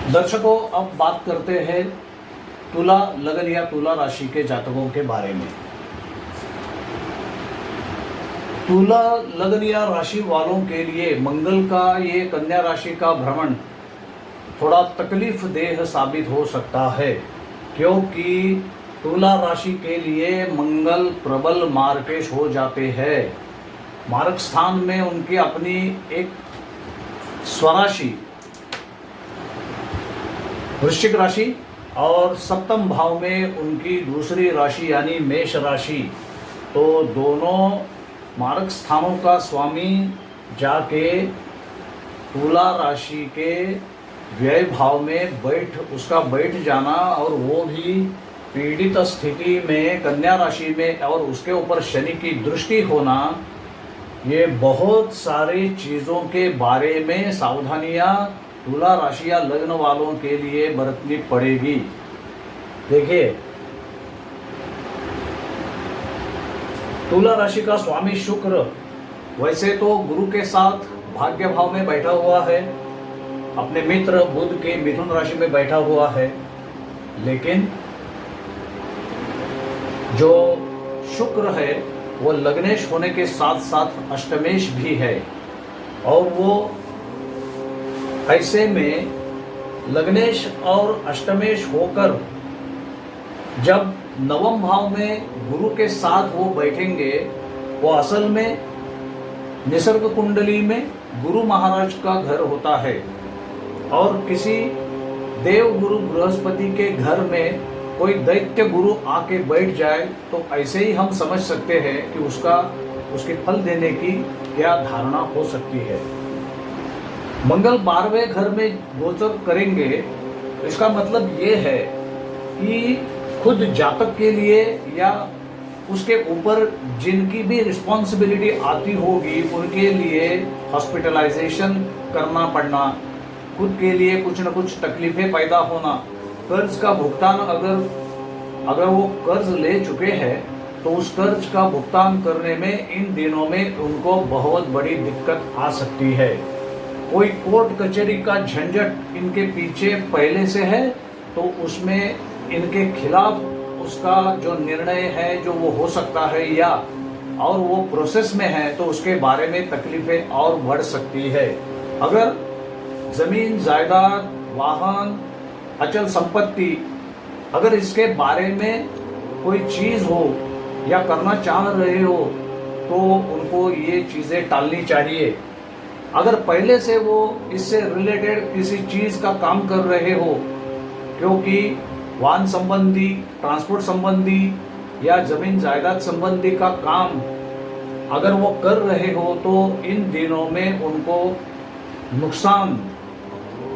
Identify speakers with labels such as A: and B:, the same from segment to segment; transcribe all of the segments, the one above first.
A: दर्शकों, अब बात करते हैं तुला लगन या तुला राशि के जातकों के बारे में। तुला लगन या राशि वालों के लिए मंगल का ये कन्या राशि का भ्रमण थोड़ा तकलीफ देह साबित हो सकता है, क्योंकि तुला राशि के लिए मंगल प्रबल मार्गेश हो जाते हैं। मार्ग स्थान में उनकी अपनी एक स्वराशि वृश्चिक राशि और सप्तम भाव में उनकी दूसरी राशि यानी मेष राशि, तो दोनों मार्ग स्थानों का स्वामी जाके तुला राशि के व्यय भाव में उसका बैठ जाना और वो भी पीड़ित स्थिति में कन्या राशि में और उसके ऊपर शनि की दृष्टि होना, ये बहुत सारी चीज़ों के बारे में सावधानियां तुला राशि या लग्न वालों के लिए बरतनी पड़ेगी। देखिए, तुला राशि का स्वामी शुक्र वैसे तो गुरु के साथ भाग्य भाव में बैठा हुआ है, अपने मित्र बुध के मिथुन राशि में बैठा हुआ है, लेकिन जो शुक्र है वो लग्नेश होने के साथ साथ अष्टमेश भी है। और वो ऐसे में लग्नेश और अष्टमेश होकर जब नवम भाव में गुरु के साथ वो बैठेंगे, वो असल में निसर्ग कुंडली में गुरु महाराज का घर होता है। और किसी देव गुरु बृहस्पति के घर में कोई दैत्य गुरु आके बैठ जाए तो ऐसे ही हम समझ सकते हैं कि उसके फल देने की क्या धारणा हो सकती है। मंगल 12वें घर में गोचर करेंगे, इसका मतलब ये है कि खुद जातक के लिए या उसके ऊपर जिनकी भी रिस्पॉन्सिबिलिटी आती होगी उनके लिए हॉस्पिटलाइजेशन करना पड़ना, खुद के लिए कुछ न कुछ तकलीफें पैदा होना, कर्ज का भुगतान अगर वो कर्ज ले चुके हैं तो उस कर्ज का भुगतान करने में इन दिनों में उनको बहुत बड़ी दिक्कत आ सकती है। कोई कोर्ट कचहरी का झंझट इनके पीछे पहले से है तो उसमें इनके खिलाफ उसका जो निर्णय है जो वो हो सकता है या और वो प्रोसेस में है तो उसके बारे में तकलीफें और बढ़ सकती है। अगर जमीन जायदाद वाहन अचल संपत्ति अगर इसके बारे में कोई चीज हो या करना चाह रहे हो तो उनको ये चीजें टालनी चाहिए। अगर पहले से वो इससे रिलेटेड किसी चीज का काम कर रहे हो, क्योंकि वाहन संबंधी, ट्रांसपोर्ट संबंधी या जमीन जायदाद संबंधी का काम अगर वो कर रहे हो तो इन दिनों में उनको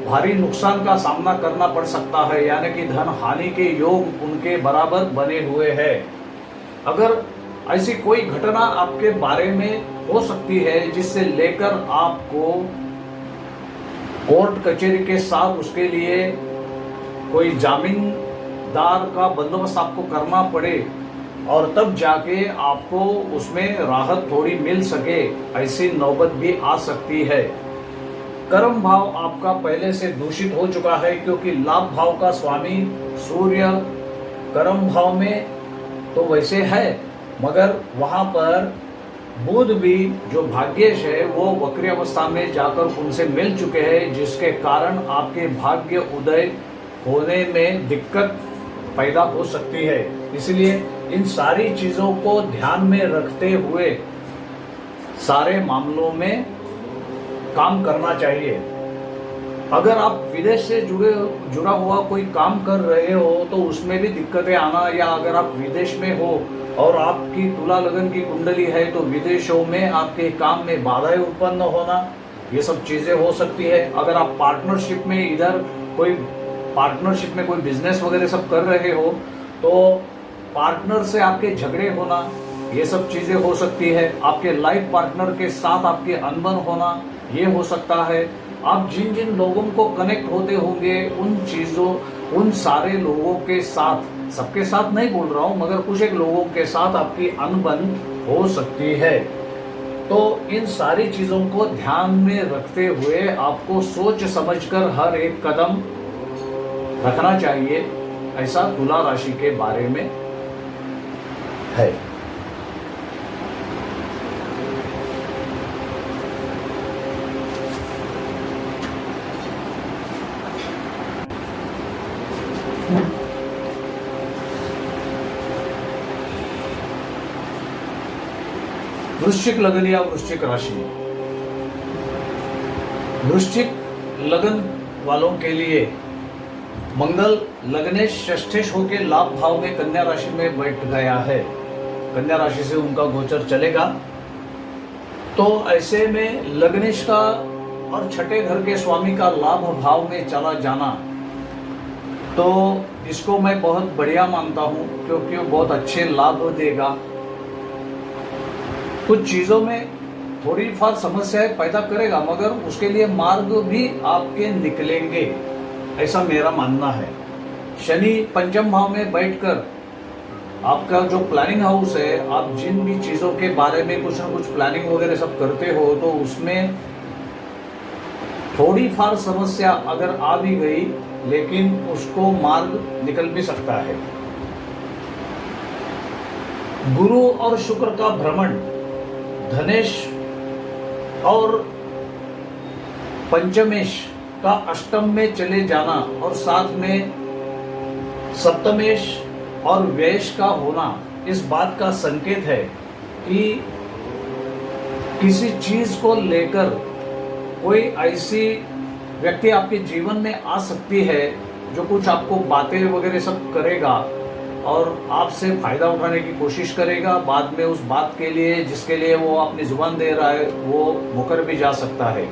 A: भारी नुकसान का सामना करना पड़ सकता है, यानी कि धन हानि के योग उनके बराबर बने हुए हैं। अगर ऐसी कोई घटना आपके बारे में हो सकती है जिससे लेकर आपको कोर्ट कचहरी के साथ उसके लिए कोई जामीनदार का बंदोबस्त आपको करना पड़े और तब जाके आपको उसमें राहत थोड़ी मिल सके, ऐसी नौबत भी आ सकती है। कर्म भाव आपका पहले से दूषित हो चुका है, क्योंकि लाभ भाव का स्वामी सूर्य कर्म भाव में तो वैसे है, मगर वहां पर बुध भी जो भाग्येश है वो वक्री अवस्था में जाकर उनसे मिल चुके हैं, जिसके कारण आपके भाग्य उदय होने में दिक्कत पैदा हो सकती है। इसलिए इन सारी चीजों को ध्यान में रखते हुए सारे मामलों में काम करना चाहिए। अगर आप विदेश से जुड़ा हुआ कोई काम कर रहे हो तो उसमें भी दिक्कतें आना, या अगर आप विदेश में हो और आपकी तुला लगन की कुंडली है तो विदेशों में आपके काम में बाधाएं उत्पन्न होना, ये सब चीजें हो सकती है। अगर आप पार्टनरशिप में कोई बिजनेस वगैरह सब कर रहे हो तो पार्टनर से आपके झगड़े होना, ये सब चीजें हो सकती है। आपके लाइफ पार्टनर के साथ आपके अनबन होना, ये हो सकता है। आप जिन जिन लोगों को कनेक्ट होते होंगे उन सारे लोगों के साथ, सबके साथ नहीं बोल रहा हूं, मगर कुछ एक लोगों के साथ आपकी अनबन हो सकती है। तो इन सारी चीजों को ध्यान में रखते हुए आपको सोच समझकर हर एक कदम रखना चाहिए, ऐसा तुला राशि के बारे में है। वृश्चिक लगन या वृश्चिक राशि। वृश्चिक लगन वालों के लिए मंगल लगनेश षष्ठेश होकर लाभ भाव में कन्या राशि में बैठ गया है। कन्या राशि से उनका गोचर चलेगा, तो ऐसे में लगनेश का और छठे घर के स्वामी का लाभ भाव में चला जाना, तो इसको मैं बहुत बढ़िया मानता हूं, क्योंकि वो बहुत अच्छे लाभ देगा। कुछ चीज़ों में थोड़ी फार समस्याएं पैदा करेगा, मगर उसके लिए मार्ग भी आपके निकलेंगे, ऐसा मेरा मानना है। शनि पंचम भाव में बैठकर आपका जो प्लानिंग हाउस है, आप जिन भी चीज़ों के बारे में कुछ ना कुछ प्लानिंग वगैरह सब करते हो, तो उसमें थोड़ी फार समस्या अगर आ भी गई, लेकिन उसको मार्ग निकल भी सकता है। गुरु और शुक्र का भ्रमण धनेश और पंचमेश का अष्टम में चले जाना और साथ में सप्तमेश और व्ययश का होना इस बात का संकेत है कि किसी चीज को लेकर कोई ऐसी व्यक्ति आपके जीवन में आ सकती है जो कुछ आपको बातें वगैरह सब करेगा और आपसे फायदा उठाने की कोशिश करेगा। बाद में उस बात के लिए जिसके लिए वो अपनी जुबान दे रहा है, वो मुकर भी जा सकता है।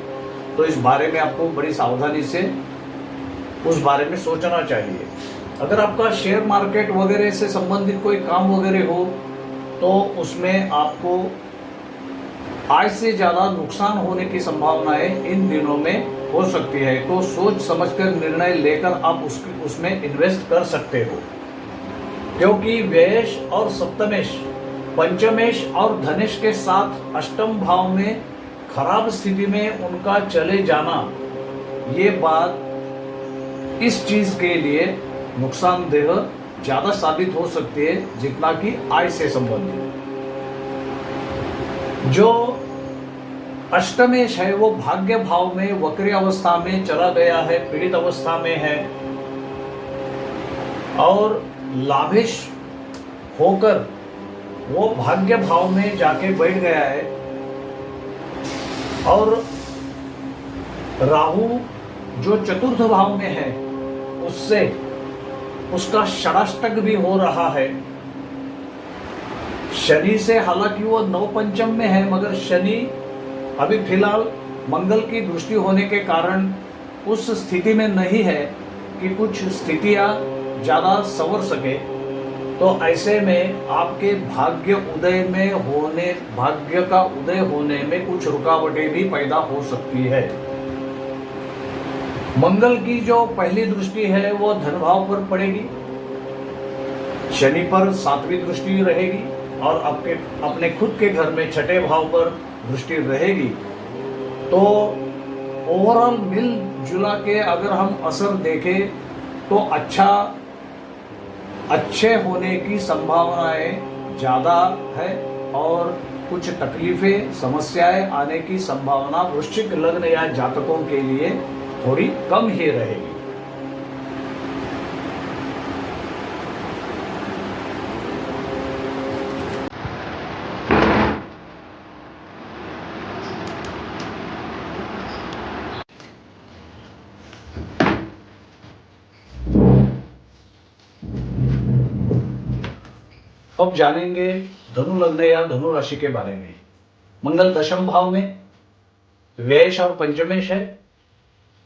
A: तो इस बारे में आपको बड़ी सावधानी से उस बारे में सोचना चाहिए। अगर आपका शेयर मार्केट वगैरह से संबंधित कोई काम वगैरह हो, तो उसमें आपको आय से ज़्यादा नुकसान होने की संभावनाएं इन दिनों में हो सकती है। तो सोच समझकर निर्णय लेकर आप उसमें इन्वेस्ट कर सकते हो, क्योंकि व्ययश और सप्तमेश, पंचमेश और धनेश के साथ अष्टम भाव में खराब स्थिति में उनका चले जाना, ये बात इस चीज के लिए नुकसानदेह ज्यादा साबित हो सकती है जितना कि आय से संबंधित। जो अष्टमेश है वो भाग्य भाव में वक्री अवस्था में चला गया है, पीड़ित अवस्था में है, और लाभेश होकर वो भाग्य भाव में जाके बैठ गया है। और राहु जो चतुर्थ भाव में है, उससे उसका षडाष्टक भी हो रहा है। शनि से हालांकि वो नव पंचम में है, मगर शनि अभी फिलहाल मंगल की दृष्टि होने के कारण उस स्थिति में नहीं है कि कुछ स्थितियां ज्यादा संवर सके। तो ऐसे में आपके भाग्य का उदय होने में कुछ रुकावटें भी पैदा हो सकती है। मंगल की जो पहली दृष्टि है वो धन भाव पर पड़ेगी, शनि पर सातवीं दृष्टि रहेगी, और अपने खुद के घर में छठे भाव पर दृष्टि रहेगी। तो ओवरऑल मिल जुला के अगर हम असर देखें तो अच्छे होने की संभावनाएं ज़्यादा है, और कुछ तकलीफें समस्याएं आने की संभावना वृश्चिक लग्न या जातकों के लिए थोड़ी कम ही रहेगी। अब जानेंगे धनु लग्न या धनु राशि के बारे में। मंगल दशम भाव में व्ययश और पंचमेश है,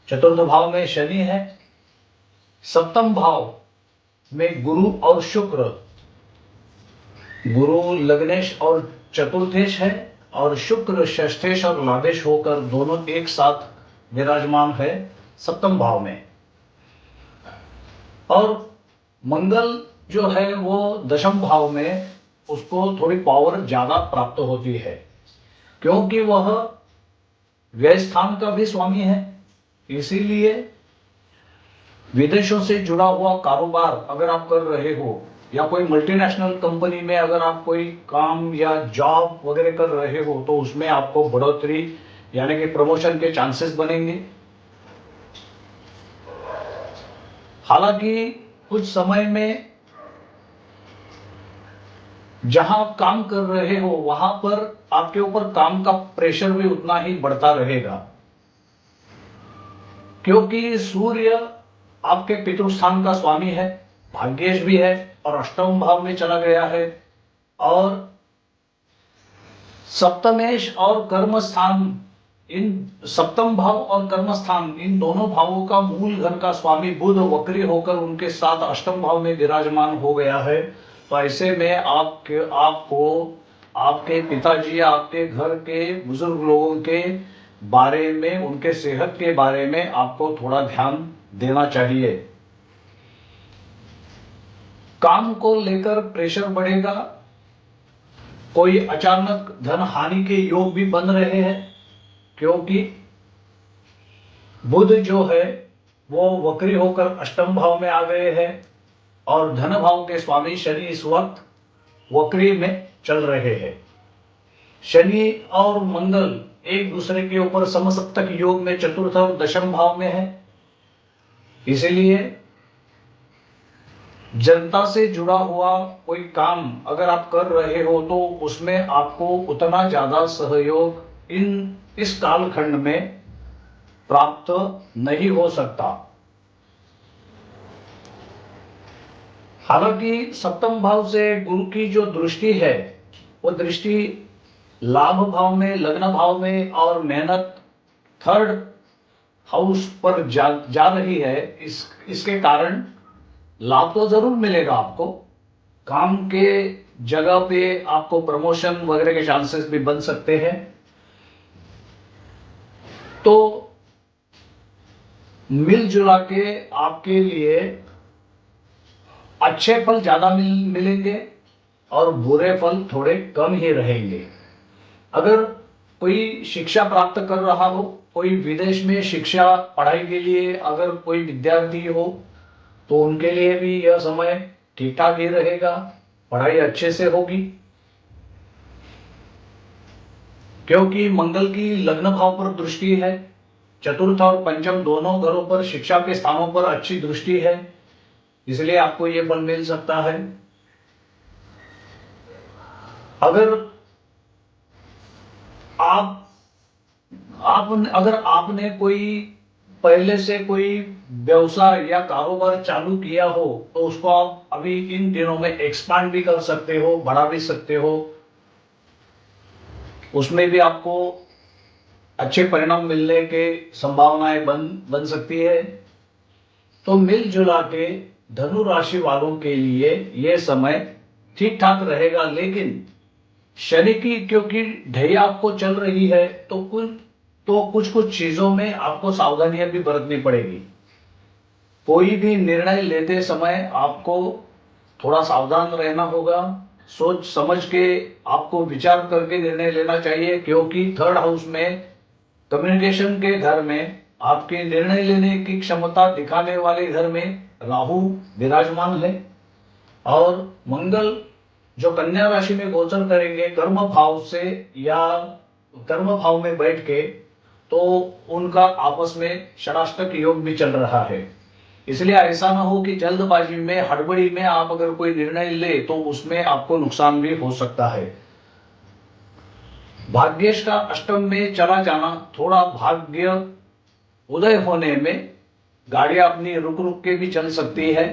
A: चतुर्थ भाव में शनि है, सप्तम भाव में गुरु और शुक्र, गुरु लग्नेश और चतुर्थेश है, और शुक्र षष्ठेश और लाभेश होकर दोनों एक साथ विराजमान है सप्तम भाव में। और मंगल जो है वो दशम भाव में उसको थोड़ी पावर ज्यादा प्राप्त होती है, क्योंकि वह व्यय स्थान का भी स्वामी है। इसीलिए विदेशों से जुड़ा हुआ कारोबार अगर आप कर रहे हो या कोई मल्टीनेशनल कंपनी में अगर आप कोई काम या जॉब वगैरह कर रहे हो तो उसमें आपको बढ़ोतरी यानी कि प्रमोशन के चांसेस बनेंगे। हालांकि कुछ समय में जहां काम कर रहे हो वहां पर आपके ऊपर काम का प्रेशर भी उतना ही बढ़ता रहेगा, क्योंकि सूर्य आपके पितृस्थान का स्वामी है, भाग्येश भी है और अष्टम भाव में चला गया है। और सप्तमेश और कर्म स्थान, इन सप्तम भाव और कर्म स्थान इन दोनों भावों का मूल घर का स्वामी बुध वक्री होकर उनके साथ अष्टम भाव में विराजमान हो गया है। तो ऐसे में आपको आपके पिताजी या आपके घर के बुजुर्ग लोगों के बारे में, उनके सेहत के बारे में आपको थोड़ा ध्यान देना चाहिए। काम को लेकर प्रेशर बढ़ेगा, कोई अचानक धन हानि के योग भी बन रहे हैं, क्योंकि बुध जो है वो वक्री होकर अष्टम भाव में आ गए हैं और धन भाव के स्वामी शनि इस वक्त वक्री में चल रहे हैं। शनि और मंगल एक दूसरे के ऊपर समसप्तक योग में चतुर्थ और दशम भाव में है। इसीलिए जनता से जुड़ा हुआ कोई काम अगर आप कर रहे हो तो उसमें आपको उतना ज्यादा सहयोग इस कालखंड में प्राप्त नहीं हो सकता। हालांकि सप्तम भाव से गुरु की जो दृष्टि है वो दृष्टि लाभ भाव में, लग्न भाव में और मेहनत थर्ड हाउस पर जा रही है। इसके कारण लाभ तो जरूर मिलेगा आपको, काम के जगह पे आपको प्रमोशन वगैरह के चांसेस भी बन सकते हैं। तो मिलजुला के आपके लिए अच्छे फल ज्यादा मिलेंगे और बुरे फल थोड़े कम ही रहेंगे। अगर कोई शिक्षा प्राप्त कर रहा हो, कोई विदेश में शिक्षा पढ़ाई के लिए अगर कोई विद्यार्थी हो तो उनके लिए भी यह समय ठीक ठाक ही रहेगा, पढ़ाई अच्छे से होगी, क्योंकि मंगल की लग्न भाव पर दृष्टि है, चतुर्थ और पंचम दोनों घरों पर शिक्षा के स्थानों पर अच्छी दृष्टि है, इसलिए आपको यह फल मिल सकता है। अगर अगर आपने कोई पहले से कोई व्यवसाय या कारोबार चालू किया हो तो उसको आप अभी इन दिनों में एक्सपांड भी कर सकते हो, बढ़ा भी सकते हो, उसमें भी आपको अच्छे परिणाम मिलने के संभावनाएं बन सकती है। तो मिलजुला के धनु राशि वालों के लिए यह समय ठीक ठाक रहेगा, लेकिन शनि की क्योंकि ढैया आपको चल रही है तो कुछ चीजों में आपको सावधानियां भी बरतनी पड़ेगी। कोई भी निर्णय लेते समय आपको थोड़ा सावधान रहना होगा, सोच समझ के आपको विचार करके निर्णय लेना चाहिए, क्योंकि थर्ड हाउस में कम्युनिकेशन के घर में आपके निर्णय लेने की क्षमता दिखाने वाले घर में राहु विराजमान है और मंगल जो कन्या राशि में गोचर करेंगे कर्म भाव से या कर्म भाव में बैठ के, तो उनका आपस में षडाष्टक योग भी चल रहा है। इसलिए ऐसा ना हो कि जल्दबाजी में, हड़बड़ी में आप अगर कोई निर्णय ले तो उसमें आपको नुकसान भी हो सकता है। भाग्येश का अष्टम में चला जाना थोड़ा भाग्य उदय होने में गाड़ियां अपनी रुक रुक के भी चल सकती है,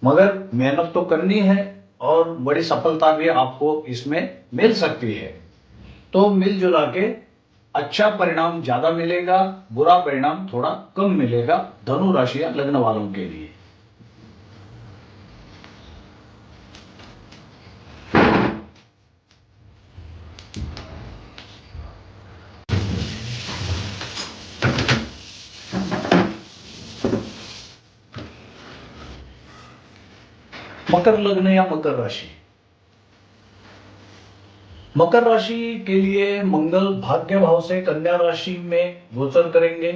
A: मगर मेहनत तो करनी है और बड़ी सफलता भी आपको इसमें मिल सकती है। तो मिलजुला के अच्छा परिणाम ज्यादा मिलेगा, बुरा परिणाम थोड़ा कम मिलेगा धनु राशि या लग्न वालों के लिए। मकर लग्न या मकर राशि, मकर राशि के लिए मंगल भाग्य भाव से कन्या राशि में गोचर करेंगे,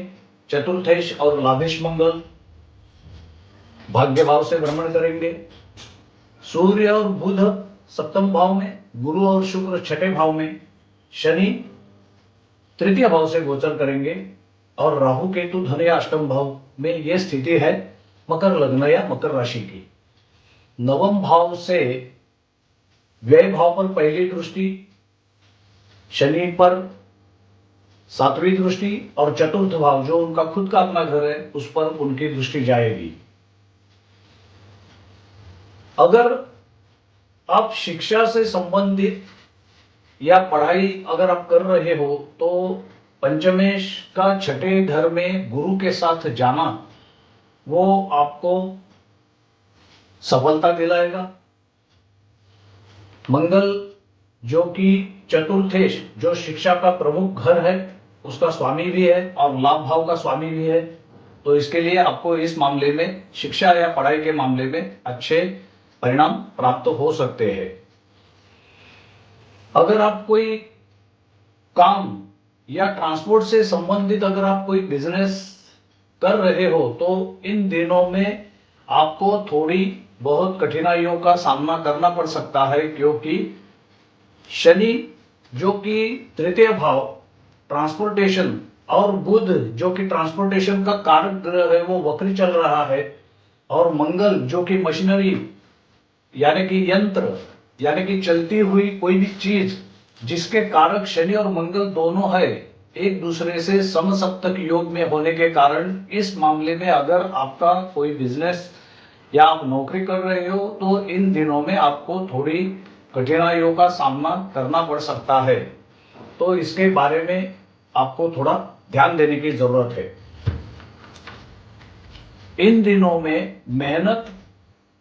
A: चतुर्थेश और लाभेश मंगल। भाग्य भाव से भ्रमण करेंगे। सूर्य और बुध सप्तम भाव में, गुरु और शुक्र छठे भाव में, शनि तृतीय भाव से गोचर करेंगे और राहु केतु धन या अष्टम भाव में यह स्थिति है मकर लग्न या मकर राशि की। नवम भाव से व्यय भाव पर पहली दृष्टि, शनि पर सातवीं दृष्टि और चतुर्थ भाव जो उनका खुद का अपना घर है उस पर उनकी दृष्टि जाएगी। अगर आप शिक्षा से संबंधित या पढ़ाई अगर आप कर रहे हो तो पंचमेश का छठे घर में गुरु के साथ जाना वो आपको सफलता दिलाएगा। मंगल जो कि चतुर्थेश जो शिक्षा का प्रमुख घर है उसका स्वामी भी है और लाभ भाव का स्वामी भी है, तो इसके लिए आपको इस मामले में शिक्षा या पढ़ाई के मामले में अच्छे परिणाम प्राप्त हो सकते हैं। अगर आप कोई काम या ट्रांसपोर्ट से संबंधित अगर आप कोई बिजनेस कर रहे हो तो इन दिनों में आपको थोड़ी बहुत कठिनाइयों का सामना करना पड़ सकता है, क्योंकि शनि जो कि तृतीय भाव ट्रांसपोर्टेशन और बुध जो कि ट्रांसपोर्टेशन का कारक ग्रह है वो वक्री चल रहा है, और मंगल जो कि मशीनरी यानी कि यंत्र यानी कि चलती हुई कोई भी चीज जिसके कारक शनि और मंगल दोनों है एक दूसरे से समसप्तक योग में होने के कारण इस मामले में अगर आपका कोई बिजनेस या आप नौकरी कर रहे हो तो इन दिनों में आपको थोड़ी कठिनाइयों का सामना करना पड़ सकता है, तो इसके बारे में आपको थोड़ा ध्यान देने की जरूरत है। इन दिनों में मेहनत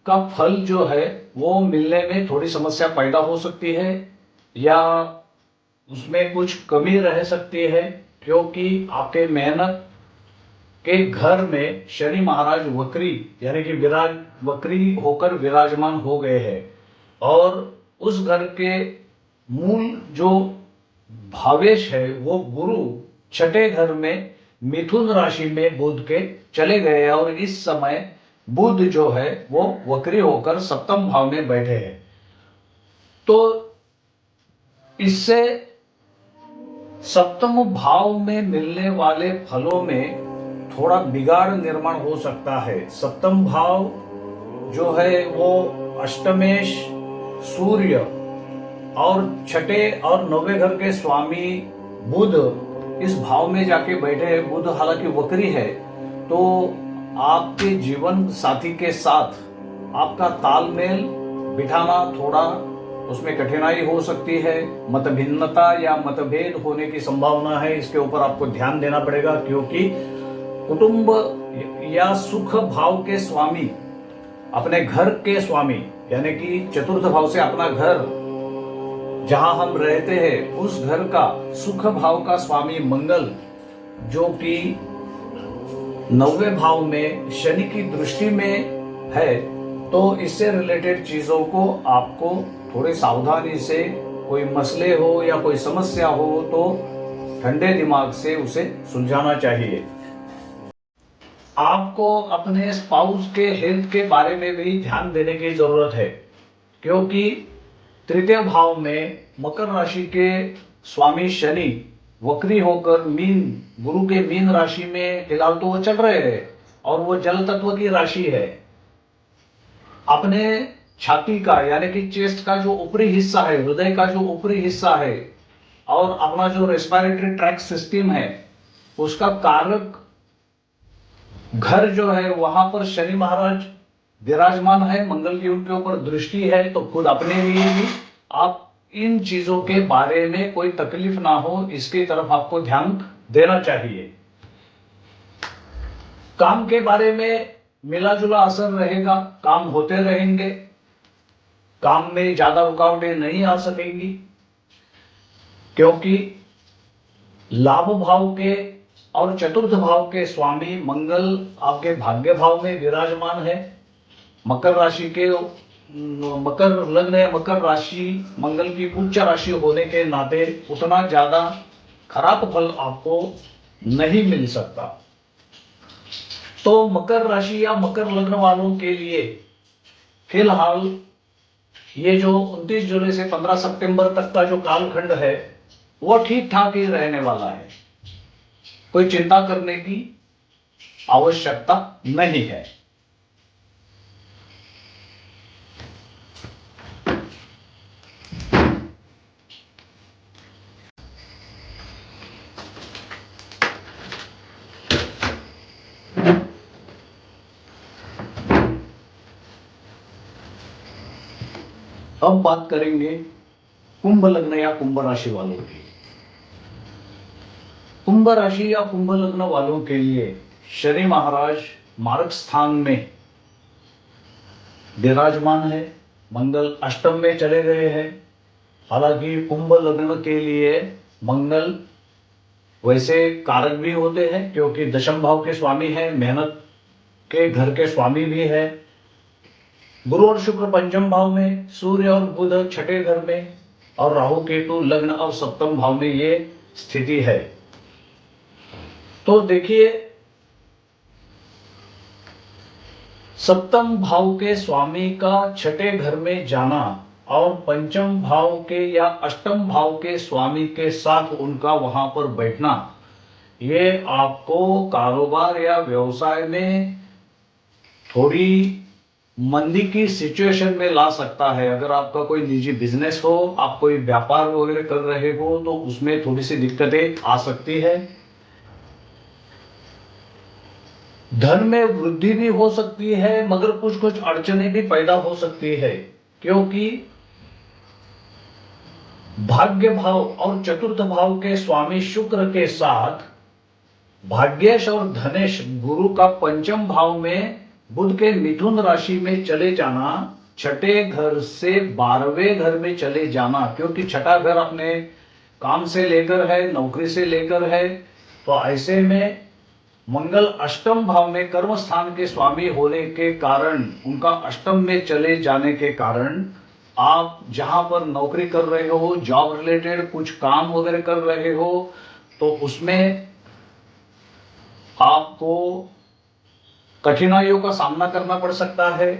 A: का फल जो है वो मिलने में थोड़ी समस्या पैदा हो सकती है या उसमें कुछ कमी रह सकती है, क्योंकि आपके मेहनत के घर में शनि महाराज वक्री यानी कि वक्री होकर विराजमान हो गए हैं, और उस घर के मूल जो भावेश है वो गुरु छठे घर में मिथुन राशि में बुध के चले गए और इस समय बुध जो है वो वक्री होकर सप्तम भाव में बैठे हैं। तो इससे सप्तम भाव में मिलने वाले फलों में थोड़ा बिगाड़ निर्माण हो सकता है। सप्तम भाव जो है वो अष्टमेश सूर्य और छठे और नौवे घर के स्वामी बुध इस भाव में जाके बैठे हैं। बुध हालांकि वक्री है, तो आपके जीवन साथी के साथ आपका तालमेल बिठाना थोड़ा उसमें कठिनाई हो सकती है, मतभिन्नता या मतभेद होने की संभावना है। इसके ऊपर आपको ध्यान देना पड़ेगा, क्योंकि कुटुंब या सुख भाव के स्वामी अपने घर के स्वामी यानी कि चतुर्थ भाव से अपना घर जहां हम रहते हैं उस घर का सुख भाव का स्वामी मंगल जो कि नौवे भाव में शनि की दृष्टि में है, तो इससे रिलेटेड चीजों को आपको थोड़ी सावधानी से, कोई मसले हो या कोई समस्या हो तो ठंडे दिमाग से उसे सुलझाना चाहिए। आपको अपने स्पाउस के हेल्थ के बारे में भी ध्यान देने की जरूरत है, क्योंकि तृतीय भाव में मकर राशि के स्वामी शनि वक्री होकर गुरु के मीन राशि में फिलहाल तो वो चल रहे हैं और वो जल तत्व की राशि है। अपने छाती का यानी कि चेस्ट का जो ऊपरी हिस्सा है, हृदय का जो ऊपरी हिस्सा है और अपना जो रेस्पिरेटरी ट्रैक सिस्टम है उसका कारक घर जो है वहां पर शनि महाराज विराजमान है, मंगल की उनके ऊपर दृष्टि है, तो खुद अपने लिए भी आप इन चीजों के बारे में कोई तकलीफ ना हो इसकी तरफ आपको ध्यान देना चाहिए। काम के बारे में मिला जुला असर रहेगा, काम होते रहेंगे, काम में ज्यादा रुकावटें नहीं आ सकेंगी, क्योंकि लाभ भाव के और चतुर्थ भाव के स्वामी मंगल आपके भाग्य भाव में विराजमान है। मकर राशि के मकर लग्न है, मकर राशि मंगल की उच्च राशि होने के नाते उतना ज्यादा खराब फल आपको नहीं मिल सकता। तो मकर राशि या मकर लग्न वालों के लिए फिलहाल ये जो 29 जुलाई से 15 सितंबर तक का जो कालखंड है वो ठीक ठाक ही रहने वाला है, कोई चिंता करने की आवश्यकता नहीं है। अब बात करेंगे कुंभ लग्न या कुंभ राशि वालों की। कुंभ राशि या कुंभ लग्न वालों के लिए शनि महाराज मार्ग स्थान में विराजमान है, मंगल अष्टम में चले गए हैं। हालांकि कुंभ लग्न के लिए मंगल वैसे कारक भी होते हैं क्योंकि दशम भाव के स्वामी है, मेहनत के घर के स्वामी भी है। गुरु और शुक्र पंचम भाव में, सूर्य और बुध छठे घर में और राहु केतु लग्न और सप्तम भाव में ये स्थिति है। तो देखिए, सप्तम भाव के स्वामी का छठे घर में जाना और पंचम भाव के या अष्टम भाव के स्वामी के साथ उनका वहां पर बैठना, ये आपको कारोबार या व्यवसाय में थोड़ी मंदी की सिचुएशन में ला सकता है। अगर आपका कोई निजी बिजनेस हो, आप कोई व्यापार वगैरह कर रहे हो, तो उसमें थोड़ी सी दिक्कतें आ सकती है। धन में वृद्धि भी हो सकती है, मगर कुछ कुछ अड़चनें भी पैदा हो सकती है, क्योंकि भाग्य भाव और चतुर्थ भाव के स्वामी शुक्र के साथ भाग्येश और धनेश गुरु का पंचम भाव में बुध के मिथुन राशि में चले जाना, छठे घर से 12वें घर में चले जाना, क्योंकि छठा घर अपने काम से लेकर है, नौकरी से लेकर है। तो ऐसे में मंगल अष्टम भाव में कर्म स्थान के स्वामी होने के कारण, उनका अष्टम में चले जाने के कारण, आप जहां पर नौकरी कर रहे हो, जॉब रिलेटेड कुछ काम वगैरह कर रहे हो, तो उसमें आपको कठिनाइयों का सामना करना पड़ सकता है।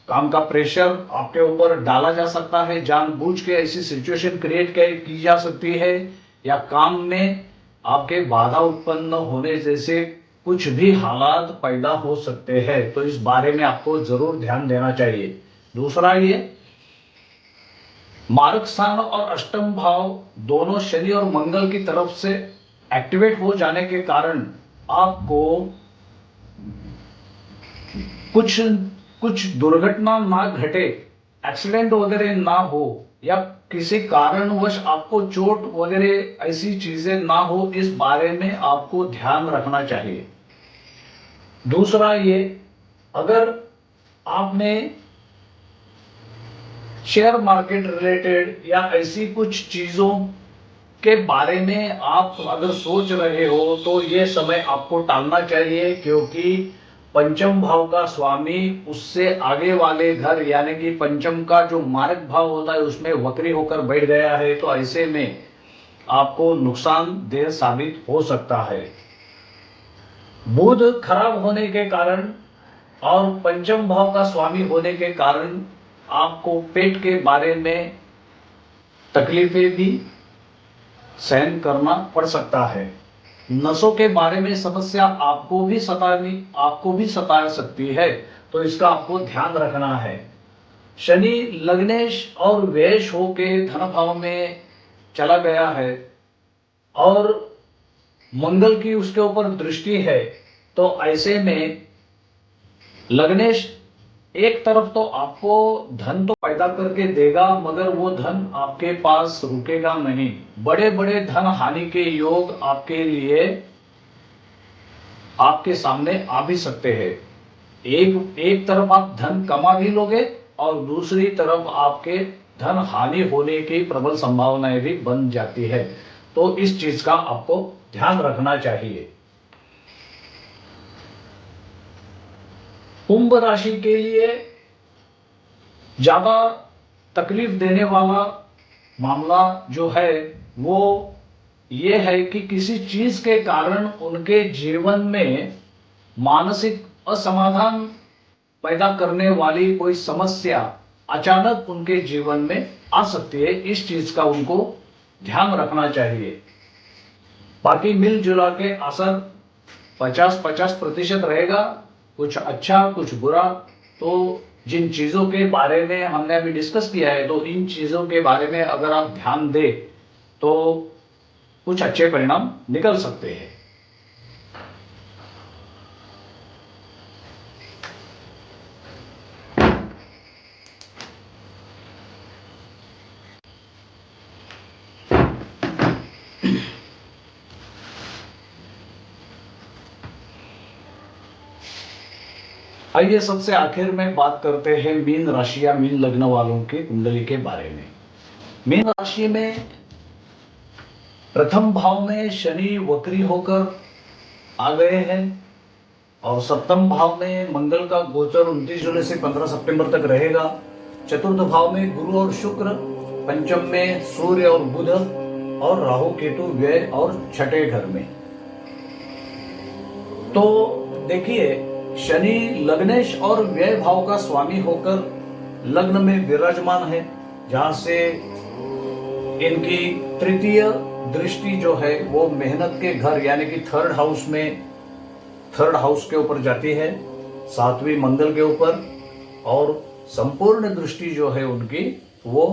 A: काम का प्रेशर आपके ऊपर डाला जा सकता है, जानबूझ के ऐसी सिचुएशन क्रिएट की जा सकती है, या काम में आपके बाधा उत्पन्न होने जैसे कुछ भी हालात पैदा हो सकते हैं। तो इस बारे में आपको जरूर ध्यान देना चाहिए। दूसरा, ये मार्ग स्थान और अष्टम भाव दोनों शनि और मंगल की तरफ से एक्टिवेट हो जाने के कारण आपको कुछ कुछ दुर्घटना ना घटे, एक्सीडेंट वगैरह ना हो, या किसी कारणवश आपको चोट वगैरह ऐसी चीजें ना हो, इस बारे में आपको ध्यान रखना चाहिए। दूसरा, ये अगर आपने शेयर मार्केट रिलेटेड या ऐसी कुछ चीजों के बारे में आप अगर सोच रहे हो, तो ये समय आपको टालना चाहिए, क्योंकि पंचम भाव का स्वामी उससे आगे वाले घर यानी कि पंचम का जो मार्ग भाव होता है उसमें वक्री होकर बैठ गया है। तो ऐसे में आपको नुकसानदेह साबित हो सकता है। बुध खराब होने के कारण और पंचम भाव का स्वामी होने के कारण आपको पेट के बारे में तकलीफें भी सहन करना पड़ सकता है। नसों के बारे में समस्या आपको भी सता सकती है, तो इसका आपको ध्यान रखना है। शनि लग्नेश और व्ययश होके धन भाव में चला गया है और मंगल की उसके ऊपर दृष्टि है। तो ऐसे में लग्नेश एक तरफ तो आपको धन तो पैदा करके देगा, मगर वो धन आपके पास रुकेगा नहीं। बड़े बड़े धन हानि के योग आपके लिए आपके सामने आ भी सकते हैं। एक तरफ आप धन कमा भी लोगे और दूसरी तरफ आपके धन हानि होने की प्रबल संभावनाएं भी बन जाती है। तो इस चीज का आपको ध्यान रखना चाहिए। कुंभ राशि के लिए ज्यादा तकलीफ देने वाला मामला जो है वो ये है कि किसी चीज के कारण उनके जीवन में मानसिक असमाधान पैदा करने वाली कोई समस्या अचानक उनके जीवन में आ सकती है। इस चीज का उनको ध्यान रखना चाहिए। बाकी मिलजुला के असर 50-50% रहेगा, कुछ अच्छा कुछ बुरा। तो जिन चीजों के बारे में हमने अभी डिस्कस किया है, तो इन चीजों के बारे में अगर आप ध्यान दें तो कुछ अच्छे परिणाम निकल सकते हैं। आइए सबसे आखिर में बात करते हैं मीन राशि या मीन लग्न वालों की कुंडली के बारे में। मीन राशि में प्रथम भाव में शनि वक्री होकर आ गए हैं और सप्तम भाव में मंगल का गोचर 29 जुलाई से 15 सितंबर तक रहेगा। चतुर्थ भाव में गुरु और शुक्र, पंचम में सूर्य और बुध और राहु केतु व्यय और छठे घर में। तो देखिए, शनि लग्नेश और व्यय भाव का स्वामी होकर लग्न में विराजमान है, जहां से इनकी तृतीय दृष्टि जो है वो मेहनत के घर यानी कि थर्ड हाउस के ऊपर जाती है, सातवीं मंगल के ऊपर। और संपूर्ण दृष्टि जो है उनकी वो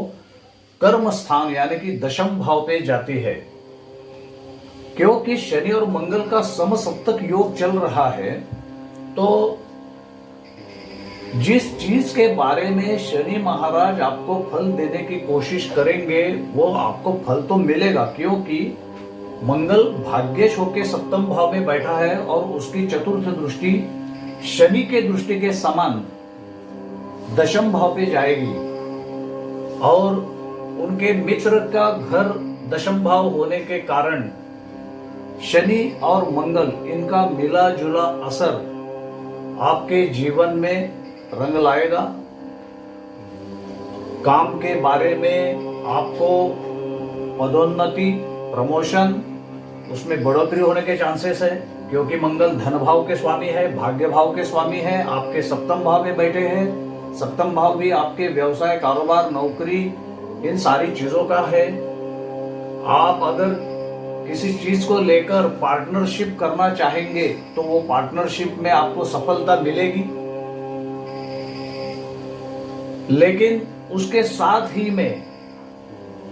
A: कर्म स्थान यानी कि दशम भाव पे जाती है। क्योंकि शनि और मंगल का समसप्तक योग चल रहा है, तो जिस चीज के बारे में शनि महाराज आपको फल देने की कोशिश करेंगे वो आपको फल तो मिलेगा, क्योंकि मंगल भाग्येश होके सप्तम भाव में बैठा है और उसकी चतुर्थ दृष्टि शनि के दृष्टि के समान दशम भाव पे जाएगी। और उनके मित्र का घर दशम भाव होने के कारण शनि और मंगल इनका मिला जुला असर आपके जीवन में रंग लाएगा। काम के बारे में आपको पदोन्नति, प्रमोशन, उसमें बढ़ोतरी होने के चांसेस है, क्योंकि मंगल धन भाव के स्वामी है, भाग्य भाव के स्वामी है, आपके सप्तम भाव में बैठे हैं। सप्तम भाव भी आपके व्यवसाय, कारोबार, नौकरी, इन सारी चीजों का है। आप अगर किसी चीज को लेकर पार्टनरशिप करना चाहेंगे तो वो पार्टनरशिप में आपको सफलता मिलेगी, लेकिन उसके साथ ही में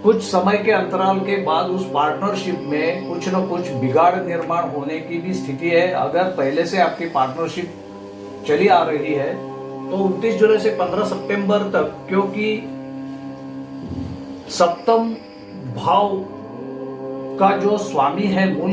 A: कुछ समय के अंतराल के बाद उस पार्टनरशिप में कुछ न कुछ बिगाड़ निर्माण होने की भी स्थिति है। अगर पहले से आपकी पार्टनरशिप चली आ रही है तो 29 जुलाई से 15 सितंबर तक, क्योंकि सप्तम भाव का जो स्वामी है मूल,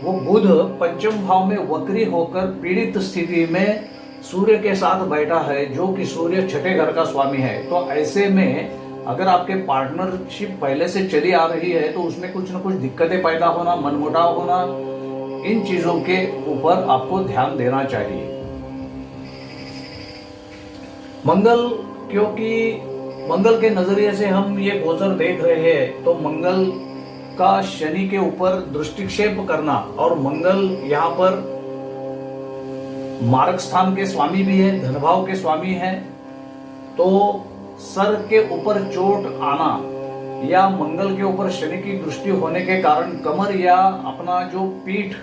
A: वो बुध पंचम भाव में वक्री होकर पीड़ित स्थिति में सूर्य के साथ बैठा है, जो कि सूर्य छठे घर का स्वामी है। तो ऐसे में अगर आपके पार्टनरशिप पहले से चली आ रही है तो उसमें कुछ न कुछ दिक्कतें पैदा होना, मनमुटाव होना, इन चीजों के ऊपर आपको ध्यान देना चाहिए। मंगल, क्योंकि मंगल के नजरिए से हम ये गोचर देख रहे हैं, तो मंगल का शनि के ऊपर दृष्टिक्षेप करना, और मंगल यहाँ पर मार्ग स्थान के स्वामी भी है, धनभाव के स्वामी है, तो सर के ऊपर चोट आना या मंगल के ऊपर शनि की दृष्टि होने के कारण कमर या अपना जो पीठ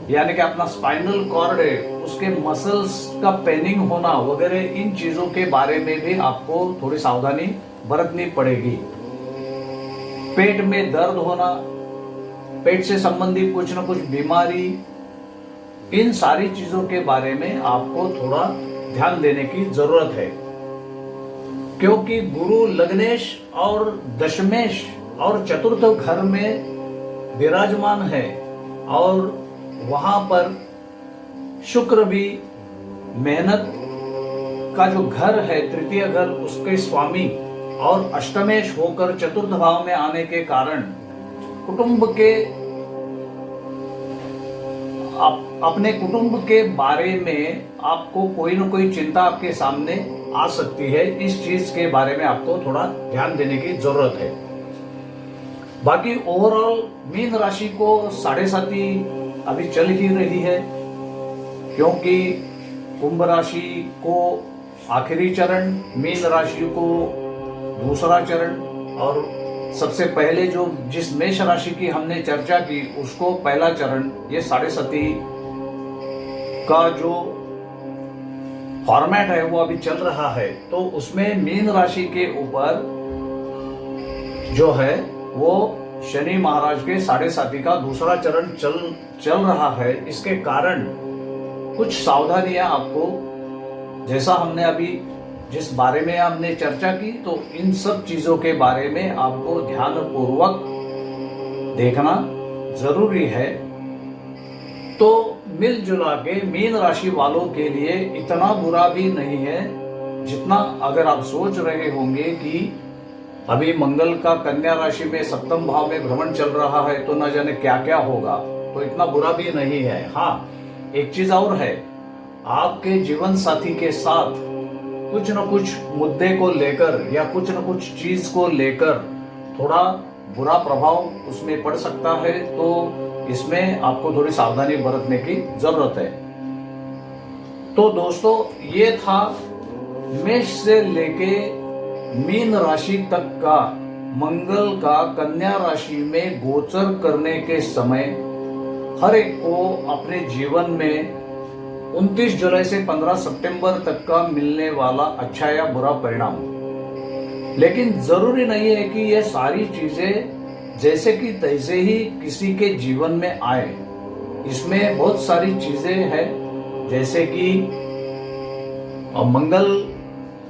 A: यानी कि अपना स्पाइनल कॉर्ड है उसके मसल्स का पेनिंग होना वगैरह, इन चीजों के बारे में भी आपको थोड़ी सावधानी बरतनी पड़ेगी। पेट में दर्द होना, पेट से संबंधित कुछ न कुछ बीमारी, इन सारी चीजों के बारे में आपको थोड़ा ध्यान देने की जरूरत है, क्योंकि गुरु लग्नेश और दशमेश और चतुर्थ घर में विराजमान है, और वहां पर शुक्र भी मेहनत का जो घर है तृतीय घर, उसके स्वामी और अष्टमेश होकर चतुर्थ भाव में आने के कारण कुटुंब के अपने कुटुंब के बारे में आपको कोई न कोई चिंता आपके सामने आ सकती है। इस चीज के बारे में आपको थोड़ा ध्यान देने की जरूरत है। बाकी ओवरऑल मीन राशि को 7.5 अभी चल ही रही है, क्योंकि कुंभ राशि को आखिरी चरण, मीन राशि को दूसरा चरण, और सबसे पहले जो जिस मेष राशि की हमने चर्चा की उसको पहला चरण, ये 7.5 का जो फॉर्मेट है वो अभी चल रहा है। तो उसमें मीन राशि के ऊपर जो है वो शनि महाराज के 7.5 का दूसरा चरण चल रहा है। इसके कारण कुछ सावधानियां आपको, जैसा हमने अभी जिस बारे में हमने चर्चा की, तो इन सब चीजों के बारे में आपको ध्यानपूर्वक देखना जरूरी है। तो मिलजुला के मीन राशि वालों के लिए इतना बुरा भी नहीं है जितना अगर आप सोच रहे होंगे कि अभी मंगल का कन्या राशि में 7वें भाव में भ्रमण चल रहा है तो न जाने क्या क्या होगा, तो इतना बुरा भी नहीं है। हाँ, एक चीज और है, आपके जीवन साथी के साथ कुछ न कुछ मुद्दे को लेकर या कुछ न कुछ चीज को लेकर थोड़ा बुरा प्रभाव उसमें पड़ सकता है, तो इसमें आपको थोड़ी सावधानी बरतने की जरूरत है। तो दोस्तों, ये था मेष से लेके मीन राशि तक का मंगल का कन्या राशि में गोचर करने के समय हर एक को अपने जीवन में 29 जुलाई से 15 सितंबर तक का मिलने वाला अच्छा या बुरा परिणाम। लेकिन जरूरी नहीं है कि ये सारी चीजें जैसे कि तैसे ही किसी के जीवन में आए। इसमें बहुत सारी चीजें हैं, जैसे कि मंगल,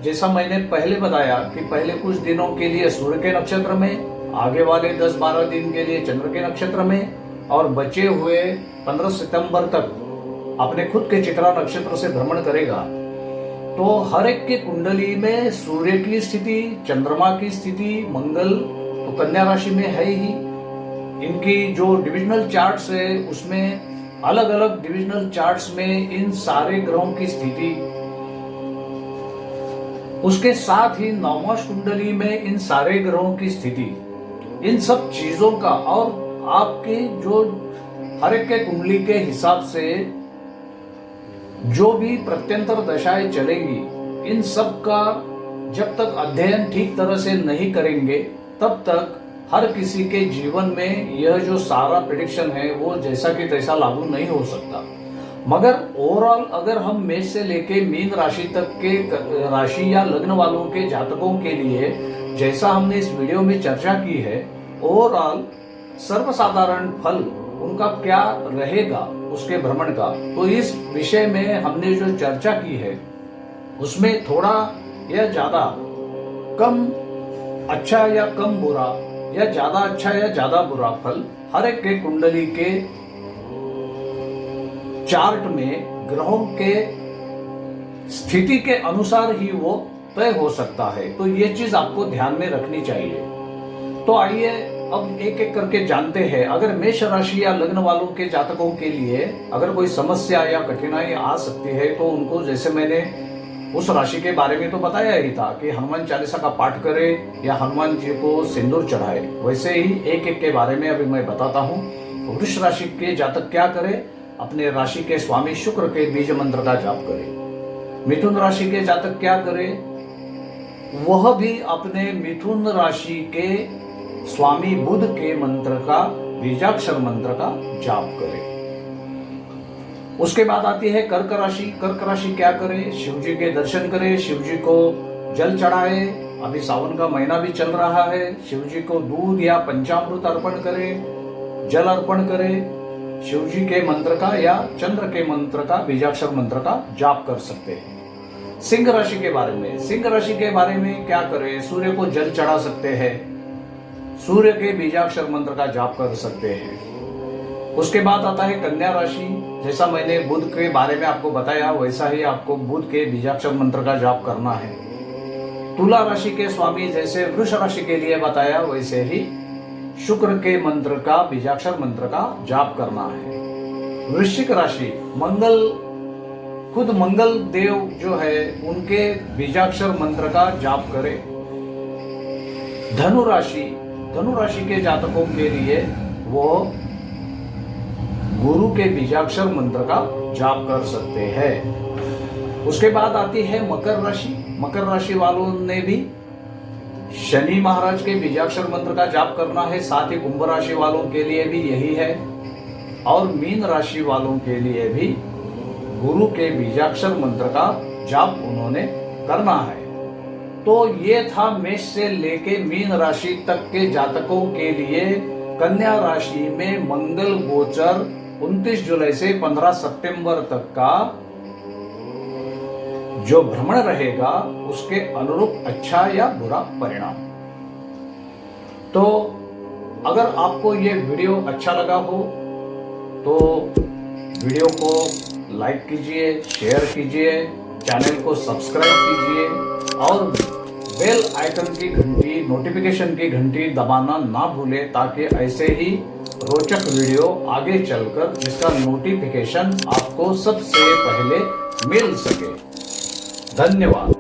A: जैसा मैंने पहले बताया कि पहले कुछ दिनों के लिए सूर्य के नक्षत्र में, आगे वाले 10-12 दिन के लिए चंद्र के नक्षत्र में, और बचे हुए 15 सितंबर तक अपने खुद के चित्रा नक्षत्र से भ्रमण करेगा। तो हर एक की कुंडली में सूर्य की स्थिति, चंद्रमा की स्थिति, मंगल तो कन्या राशि में है ही, इनकी जो डिविजनल चार्ट्स है उसमें अलग अलग डिविजनल चार्ट्स में इन सारे ग्रहों की स्थिति, उसके साथ ही नवमाश कुंडली में इन सारे ग्रहों की स्थिति, इन सब चीजों का, और आपके जो हर एक के कुंडली के हिसाब से जो भी प्रत्यंतर दशाएं चलेंगी, इन सब का जब तक अध्ययन ठीक तरह से नहीं करेंगे तब तक हर किसी के जीवन में यह जो सारा प्रेडिक्शन है वो जैसा कि तैसा लागू नहीं हो सकता। मगर ओवरऑल अगर हम मेष से लेके मीन राशि तक के राशि या लग्न वालों के जातकों के लिए जैसा हमने इस वीडियो में चर्चा की है, ओवरऑल सर्वसाधारण फल उनका क्या रहेगा उसके भ्रमण का, तो इस विषय में हमने जो चर्चा की है उसमें थोड़ा या ज्यादा कम अच्छा या कम बुरा, या ज्यादा अच्छा या ज्यादा बुरा फल हर एक के कुंडली के चार्ट में ग्रहों के स्थिति के अनुसार ही वो तय हो सकता है। तो ये चीज आपको ध्यान में रखनी चाहिए। तो आइए अब एक एक करके जानते हैं। अगर मेष राशि या लग्न वालों के जातकों के लिए अगर कोई समस्या या कठिनाई आ सकती है तो उनको, जैसे मैंने उस राशि के बारे में तो बताया ही था कि हनुमान चालीसा का पाठ करे या हनुमान जी को सिंदूर चढ़ाए, वैसे ही एक एक के बारे में अभी मैं बताता हूँ। वृष राशि के जातक क्या करे, अपने राशि के स्वामी शुक्र के बीज मंत्र का जाप करे। मिथुन राशि के जातक क्या करे, वह भी अपने मिथुन राशि के स्वामी बुध के मंत्र का, बीजाक्षर मंत्र का जाप करे। उसके बाद आती है कर्क राशि। कर्क राशि क्या करे, शिव जी के दर्शन करे, शिव जी को जल चढ़ाए। अभी सावन का महीना भी चल रहा है, शिव जी को दूध या पंचामृत अर्पण करे, जल अर्पण करे। शिव जी के मंत्र का या चंद्र के मंत्र का, बीजाक्षर मंत्र का जाप कर सकते हैं। सिंह राशि के बारे में, सिंह राशि के बारे में क्या करें, सूर्य को जल चढ़ा सकते हैं, सूर्य के बीजाक्षर मंत्र का जाप कर सकते हैं। उसके बाद आता है कन्या राशि। जैसा मैंने बुध के बारे में आपको बताया वैसा ही आपको बुध के बीजाक्षर मंत्र का जाप करना है। तुला राशि के स्वामी जैसे वृष राशि के लिए बताया वैसे ही शुक्र के मंत्र का, बीजाक्षर मंत्र का जाप करना है। वृश्चिक राशि, मंगल, खुद मंगल देव जो है उनके बीजाक्षर मंत्र का जाप करें। धनु राशि के जातकों के लिए वो गुरु के बीजाक्षर मंत्र का जाप कर सकते हैं। उसके बाद आती है मकर राशि। मकर राशि वालों ने भी शनि महाराज के बीजाक्षर मंत्र का जाप करना है। साथ ही कुंभ राशि वालों के लिए भी यही है और मीन राशि वालों के लिए भी गुरु के बीजाक्षर मंत्र का जाप उन्होंने करना है। तो ये था मेष से लेके मीन राशि तक के जातकों के लिए कन्या राशि में मंगल गोचर 29 जुलाई से 15 सितंबर तक का जो भ्रमण रहेगा उसके अनुरूप अच्छा या बुरा परिणाम। तो अगर आपको ये वीडियो अच्छा लगा हो तो वीडियो को लाइक कीजिए, शेयर कीजिए, चैनल को सब्सक्राइब कीजिए और बेल आइकन की घंटी, नोटिफिकेशन की घंटी दबाना ना भूलें ताकि ऐसे ही रोचक वीडियो आगे चलकर जिसका नोटिफिकेशन आपको सबसे पहले मिल सके। धन्यवाद।